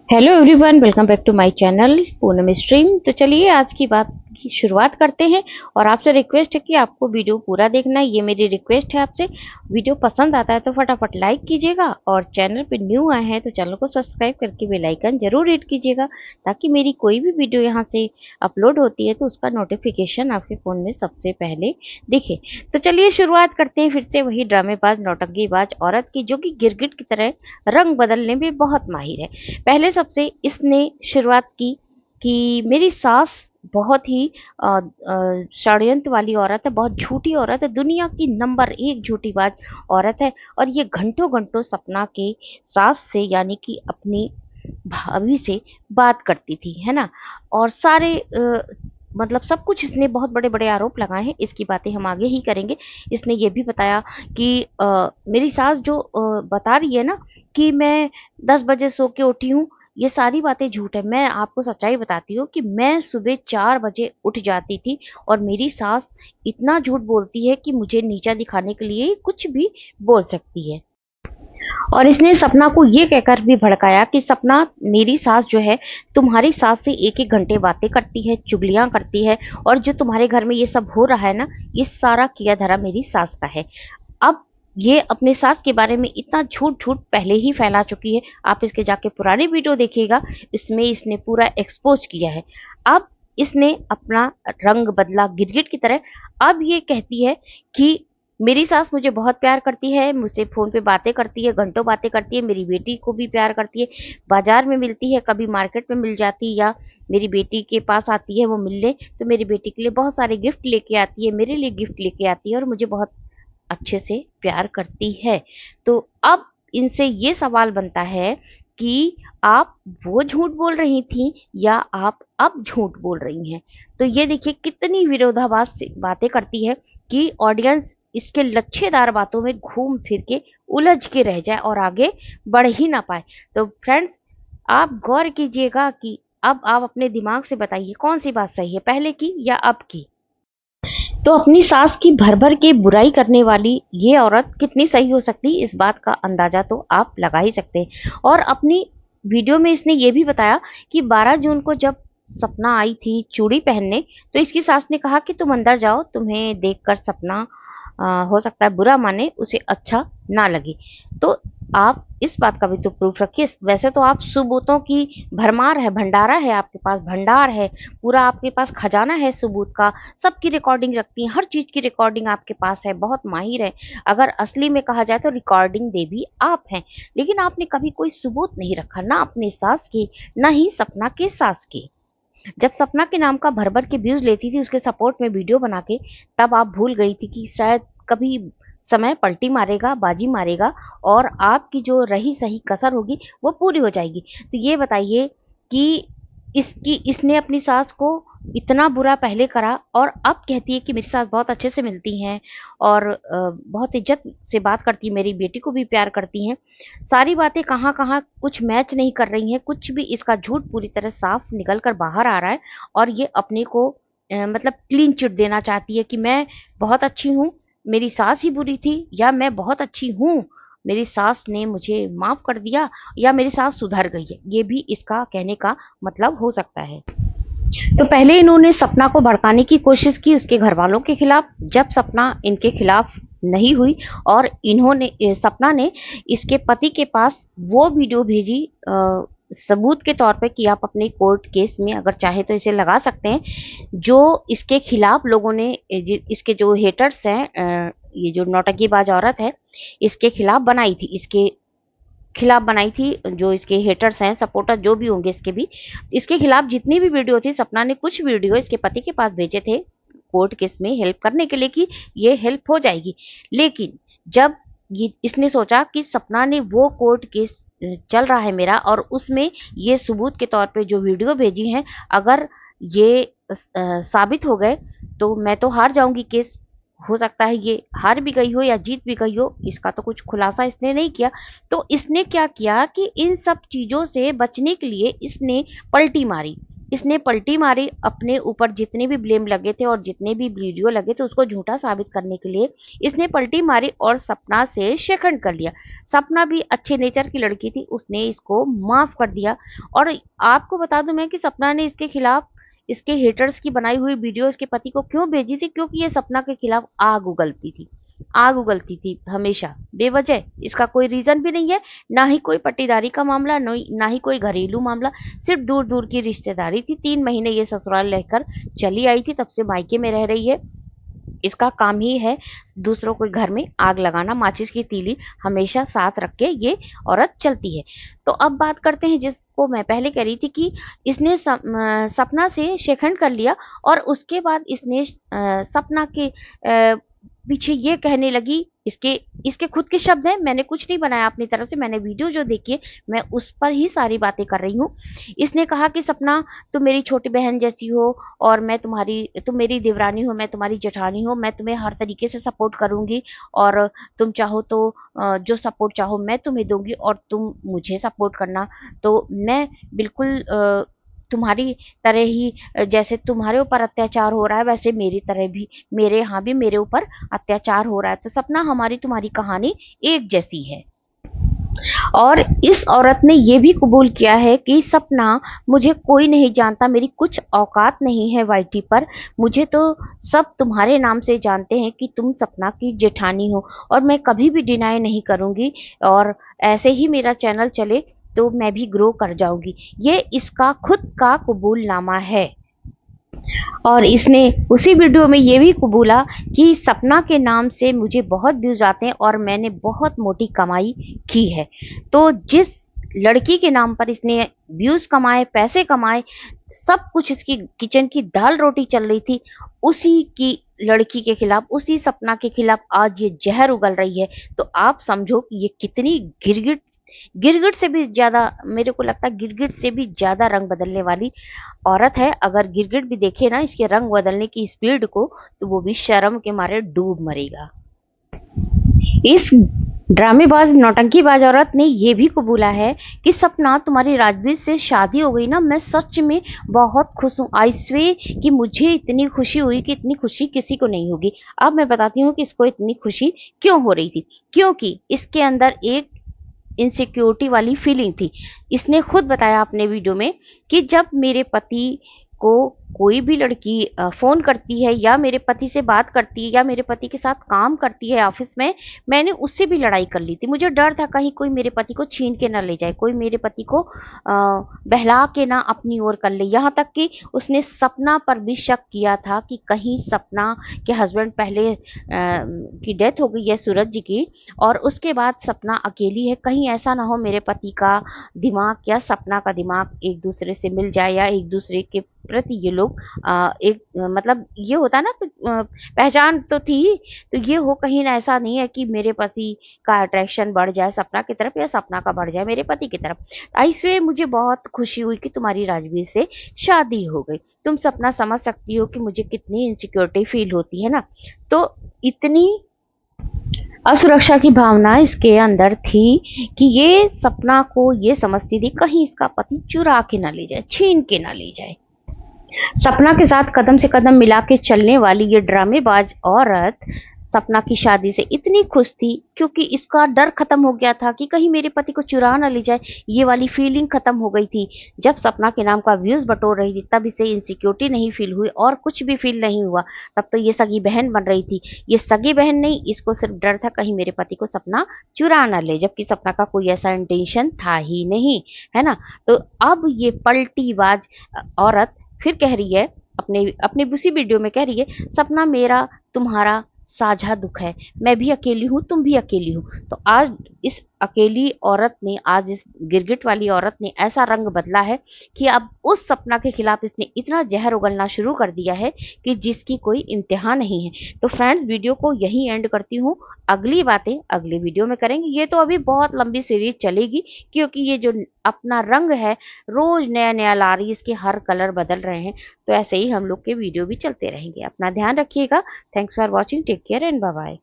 Hello everyone, welcome back to my channel Poonam stream. तो चलिए आज की बात की शुरुआत करते हैं। और आपसे रिक्वेस्ट है कि आपको वीडियो पूरा देखना है, ये मेरी रिक्वेस्ट है आपसे। वीडियो पसंद आता है तो फटाफट लाइक कीजिएगा, और चैनल पे न्यू आए हैं तो चैनल को सब्सक्राइब करके बेल आइकन जरूर हिट कीजिएगा, ताकि मेरी कोई भी वीडियो यहाँ से अपलोड होती है तो उसका नोटिफिकेशन आपके फ़ोन में सबसे पहले दिखे। तो चलिए शुरुआत करते हैं फिर से वही ड्रामेबाज नौटंकीबाज औरत की, जो कि गिरगिट की तरह रंग बदलने में बहुत माहिर है। पहले सबसे इसने शुरुआत की कि मेरी सास बहुत ही षड्यंत्र वाली औरत है, बहुत झूठी औरत है, दुनिया की नंबर 1 झूठीबाज औरत है। और ये घंटों-घंटों सपना के सास से यानी कि अपनी भाभी से बात करती थी, है ना? और सारे मतलब सब कुछ इसने बहुत बड़े-बड़े आरोप लगाए हैं, इसकी बातें हम आगे ही करेंगे। इसने ये भी बताया कि मेरी सास जो बता रही है ना कि मैं 10 बजे सो के उठी हूँ, ये सारी बातें झूठ है। मैं आपको सच्चाई बताती हूँ कि मैं सुबह 4 बजे उठ जाती थी, और मेरी सास इतना झूठ बोलती है कि मुझे नीचा दिखाने के लिए कुछ भी बोल सकती है। और इसने सपना को ये कहकर भी भड़काया कि सपना, मेरी सास जो है तुम्हारी सास से एक-एक घंटे बातें करती है, चुगलियाँ करती है, और जो तुम्हारे घर में ये सब हो रहा है ना, ये सारा किया धरा मेरी सास का है। अब ये अपने सास के बारे में इतना झूठ-झूठ पहले ही फैला चुकी है। आप इसके जाके पुरानी वीडियो देखिएगा, इसमें इसने पूरा एक्सपोज़ किया है। अब इसने अपना रंग बदला गिरगिट की तरह। अब ये कहती है कि मेरी सास मुझे बहुत प्यार करती है, मुझसे फ़ोन पे बातें करती है, घंटों बातें करती है, मेरी बेटी को भी प्यार करती है, बाज़ार में मिलती है, कभी मार्केट में मिल जाती है, या मेरी बेटी के पास आती है वो मिलने, तो मेरी बेटी के लिए बहुत सारे गिफ्ट लेके आती है, मेरे लिए गिफ्ट लेके आती है, और मुझे बहुत अच्छे से प्यार करती है। तो अब इनसे ये सवाल बनता है कि आप वो झूठ बोल रही थीं, या आप अब झूठ बोल रही हैं। तो ये देखिए कितनी विरोधाभास सी बातें करती है कि ऑडियंस इसके लच्छेदार बातों में घूम फिर के उलझ के रह जाए और आगे बढ़ ही ना पाए। तो फ्रेंड्स, आप गौर कीजिएगा कि अब आप अपने दिमाग से बताइए कौन सी बात सही है, पहले की या अब की? तो अपनी सास की भर-भर के बुराई करने वाली ये औरत कितनी सही हो सकती है, इस बात का अंदाज़ा तो आप लगा ही सकते हैं। और अपनी वीडियो में इसने ये भी बताया कि 12 जून को जब सपना आई थी चूड़ी पहनने, तो इसकी सास ने कहा कि तुम अंदर जाओ, तुम्हें देखकर सपना हो सकता है बुरा माने, उसे अच्छा ना लगे। तो आप इस बात का भी तो प्रूफ रखिए। वैसे तो आप सबूतों की भरमार है, भंडारा है आपके पास, भंडार है, पूरा आपके पास खजाना है सबूत का, सबकी रिकॉर्डिंग रखती हैं, हर चीज़ की रिकॉर्डिंग आपके पास है, बहुत माहिर है। अगर असली में कहा जाए तो रिकॉर्डिंग देवी आप हैं, लेकिन आपने कभी कोई सबूत नहीं रखा, ना अपनी सास की, ना ही सपना के सास की। जब सपना के नाम का भर-भर के व्यूज़ लेती थी उसके सपोर्ट में वीडियो बना के, तब आप भूल गई थी कि शायद कभी समय पलटी मारेगा, बाजी मारेगा, और आपकी जो रही-सही कसर होगी वो पूरी हो जाएगी। तो ये बताइए कि इसने अपनी सास को इतना बुरा पहले करा, और अब कहती है कि मेरी सास बहुत अच्छे से मिलती हैं, और बहुत इज़्ज़त से बात करती है, मेरी बेटी को भी प्यार करती हैं। सारी बातें कहाँ-कहाँ कुछ मैच नहीं कर रही हैं, कुछ भी इसका झूठ पूरी तरह साफ निकल कर बाहर आ रहा है, और ये अपने को मतलब क्लीन चिट देना चाहती है कि मैं बहुत अच्छी हूँ, मेरी सास ही बुरी थी, या मैं बहुत अच्छी हूँ, मेरी सास ने मुझे माफ़ कर दिया, या मेरी सास सुधर गई है। ये भी इसका कहने का मतलब हो सकता है। तो पहले इन्होंने सपना को भड़काने की कोशिश की उसके घरवालों के खिलाफ, जब सपना इनके खिलाफ नहीं हुई, और सपना ने इसके पति के पास वो वीडियो भेजी सबूत के तौर पे कि आप अपने कोर्ट केस में अगर चाहे तो इसे लगा सकते हैं, जो इसके खिलाफ लोगों ने इसके जो हेटर्स हैं, ये जो नौटंकीबाज औरत है, इसके खिलाफ बनाई थी, जो इसके हेटर्स हैं, सपोर्टर जो भी होंगे इसके खिलाफ जितनी भी वीडियो थी, सपना ने कुछ वीडियो इसके पति के पास भेजे थे कोर्ट केस में हेल्प करने के लिए कि ये हेल्प हो जाएगी। लेकिन जब ये इसने सोचा कि सपना ने वो कोर्ट केस चल रहा है मेरा, और उसमें ये सबूत के तौर पे जो वीडियो भेजी हैं, अगर ये साबित हो गए तो मैं तो हार जाऊँगी केस। हो सकता है ये हार भी गई हो या जीत भी गई हो, इसका तो कुछ खुलासा इसने नहीं किया। तो इसने क्या किया कि इन सब चीज़ों से बचने के लिए इसने पलटी मारी। इसने पलटी मारी, अपने ऊपर जितने भी ब्लेम लगे थे और जितने भी वीडियो लगे थे उसको झूठा साबित करने के लिए इसने पलटी मारी और सपना से शेखंड कर लिया। सपना भी अच्छे नेचर की लड़की थी, उसने इसको माफ कर दिया। और आपको बता दूं मैं कि सपना ने इसके खिलाफ, इसके हेटर्स की बनाई हुई वीडियो इसके पति को क्यों भेजी थी, क्योंकि ये सपना के खिलाफ आग उगलती थी, आग उगलती थी हमेशा बेवजह। इसका कोई रीजन भी नहीं है, ना ही कोई पट्टीदारी का मामला, ना ही कोई घरेलू मामला, सिर्फ दूर दूर की रिश्तेदारी थी। 3 महीने ये ससुराल रहकर चली आई थी, तब से मायके में रह रही है। इसका काम ही है दूसरों के घर में आग लगाना, माचिस की तीली हमेशा साथ रख के ये औरत चलती है। तो अब बात करते हैं जिसको मैं पहले कह रही थी कि इसने सपना से शेखंड कर लिया और उसके बाद इसने सपना के पीछे ये कहने लगी, इसके खुद के शब्द हैं, मैंने कुछ नहीं बनाया अपनी तरफ से, मैंने वीडियो जो देखी है मैं उस पर ही सारी बातें कर रही हूँ। इसने कहा कि सपना तुम मेरी छोटी बहन जैसी हो और तुम मेरी देवरानी हो, मैं तुम्हारी जेठानी हो, मैं तुम्हें हर तरीके से सपोर्ट करूंगी और तुम चाहो तो जो सपोर्ट चाहो मैं तुम्हें दूंगी और तुम मुझे सपोर्ट करना। तो मैं बिल्कुल तुम्हारी तरह ही, जैसे तुम्हारे ऊपर अत्याचार हो रहा है वैसे मेरी तरह भी, मेरे यहाँ भी मेरे ऊपर अत्याचार हो रहा है। तो सपना हमारी तुम्हारी कहानी एक जैसी है। और इस औरत ने यह भी कबूल किया है कि सपना मुझे कोई नहीं जानता, मेरी कुछ औकात नहीं है वाईटी पर, मुझे तो सब तुम्हारे नाम से जानते हैं कि तुम सपना की जेठानी हो और मैं कभी भी डिनाई नहीं करूंगी और ऐसे ही मेरा चैनल चले तो मैं भी ग्रो कर जाऊंगी। ये इसका खुद का कबूलनामा है। और इसने उसी वीडियो में ये भी कबूला कि सपना के नाम से मुझे बहुत व्यूज आते हैं और मैंने बहुत मोटी कमाई की है। तो जिस लड़की के नाम पर इसने व्यूज कमाए, पैसे कमाए, सब कुछ इसकी किचन की दाल रोटी चल रही थी, उसी की लड़की के खिलाफ, उसी सपना के खिलाफ आज ये जहर उगल रही है। तो आप समझो कि ये कितनी गिरगिट, गिरगिट से भी ज्यादा, मेरे को लगता है गिरगिट से भी ज्यादा रंग बदलने वाली औरत है। अगर गिरगिट भी देखे ना इसके रंग बदलने की स्पीड को, तो वो भी शर्म के मारे डूब मरेगा। इस ड्रामेबाज नौटंकीबाज औरत ने यह भी कबूला है कि सपना तुम्हारी राजवीर से शादी हो गई ना, मैं सच में बहुत खुश हूँ। आई स्वे कि मुझे इतनी खुशी हुई कि इतनी खुशी किसी को नहीं होगी। अब मैं बताती हूँ कि इसको इतनी खुशी क्यों हो रही थी। क्योंकि इसके अंदर एक इनसिक्योरिटी वाली फीलिंग थी। इसने खुद बताया अपने वीडियो में कि जब मेरे पति को कोई भी लड़की फोन करती है या मेरे पति से बात करती है या मेरे पति के साथ काम करती है ऑफिस में, मैंने उससे भी लड़ाई कर ली थी। मुझे डर था कहीं कोई मेरे पति को छीन के ना ले जाए, कोई मेरे पति को बहला के ना अपनी ओर कर ले। यहाँ तक कि उसने सपना पर भी शक किया था कि कहीं सपना के हस्बैंड पहले की डेथ हो गई है, सूरज जी की, और उसके बाद सपना अकेली है, कहीं ऐसा ना हो मेरे पति का दिमाग या सपना का दिमाग एक दूसरे से मिल जाए या एक दूसरे के प्रति ये लोग एक मतलब ये होता ना, तो पहचान तो थी, तो ये हो कहीं ना ऐसा नहीं है कि मेरे पति का अट्रैक्शन बढ़ जाए सपना की तरफ या सपना का बढ़ जाए मेरे पति की तरफ। ऐसे मुझे बहुत खुशी हुई कि तुम्हारी राजवीर से शादी हो गई। तुम सपना समझ सकती हो कि मुझे कितनी इनसिक्योरिटी फील होती है ना। तो इतनी असुरक्षा की भावना इसके अंदर थी कि ये सपना को ये समझती थी कहीं इसका पति चुरा के ना ले जाए, छीन के ना ले जाए। सपना के साथ कदम से कदम मिला के चलने वाली ये ड्रामेबाज औरत सपना की शादी से इतनी खुश थी क्योंकि इसका डर खत्म हो गया था कि कहीं मेरे पति को चुरा ना ले जाए। ये वाली फीलिंग खत्म हो गई थी। जब सपना के नाम का व्यूज बटोर रही थी तब इसे इनसिक्योरिटी नहीं फील हुई और कुछ भी फील नहीं हुआ। तब तो ये सगी बहन बन रही थी। ये सगी बहन नहीं, इसको सिर्फ डर था कहीं मेरे पति को सपना चुरा ना ले, जबकि सपना का कोई ऐसा इंटेंशन था ही नहीं, है ना। तो अब ये पलटीबाज औरत फिर कह रही है, अपने उसी वीडियो में कह रही है, सपना मेरा तुम्हारा साझा दुख है, मैं भी अकेली हूँ, तुम भी अकेली हो। तो आज इस अकेली औरत ने, आज इस गिरगिट वाली औरत ने ऐसा रंग बदला है कि अब उस सपना के खिलाफ इसने इतना जहर उगलना शुरू कर दिया है कि जिसकी कोई इम्तिहान नहीं है। तो फ्रेंड्स, वीडियो को यहीं एंड करती हूँ, अगली बातें अगली वीडियो में करेंगे। ये तो अभी बहुत लंबी सीरीज चलेगी क्योंकि ये जो अपना रंग है रोज नया नया ला रही है, इसके हर कलर बदल रहे हैं। तो ऐसे ही हम लोग के वीडियो भी चलते रहेंगे। अपना ध्यान रखिएगा। Thanks for watching, take care and bye bye.